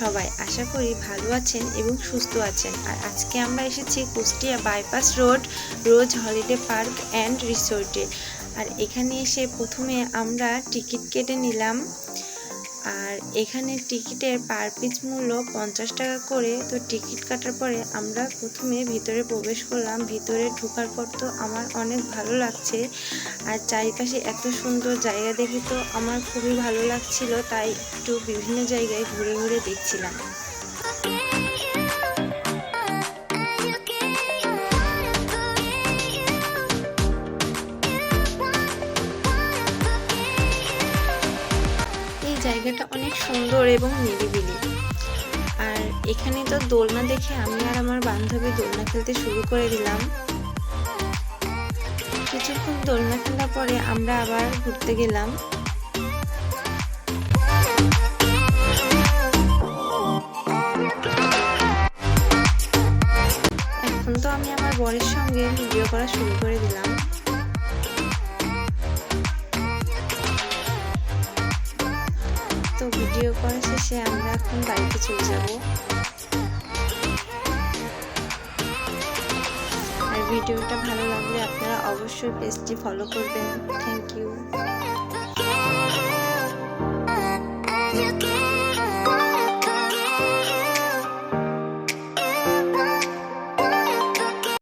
সবাই? আশা করি ভালো আছেন এবং সুস্থ আছেন। আর আজকে আমরা এসেছি Kushtia bypass road rose holiday park and রিসোর্টে। আর এখানে এসে প্রথমে আমরা টিকিট কেটে নিলাম। আর এখানে টিকিটের পার পিস মূল্য 50 টাকা করে। তো টিকিট কাটার পরে আমরা প্রথমে ভিতরে প্রবেশ করলাম। ভিতরে ঢোকার পর তো আমার অনেক ভালো লাগছে, আর চারিপাশে এত সুন্দর জায়গা দেখে তো আমার খুবই ভালো লাগছিল, তাই একটু বিভিন্ন জায়গায় ঘুরে ঘুরে দেখছিলাম। এই জায়গাটা অনেক সুন্দর এবং নিরিবিলি। আর এখানে তো দোলনা দেখে আমি আর আমার বান্ধবী দোলনা খেলতে শুরু করে দিলাম। কিছুক্ষণ দোলনা খেলার পরে আমরা আবার ঘুরতে গেলাম। এখন তো আমি আমার বরের সঙ্গে ভিডিও করা শুরু করে দিলাম। তো ভিডিও করা শেষে আমরা এখন বাড়িতে চলে যাব। আর ভিডিওটা ভালো লাগলে আপনারা অবশ্যই পেজটি ফলো করবেন। Thank you.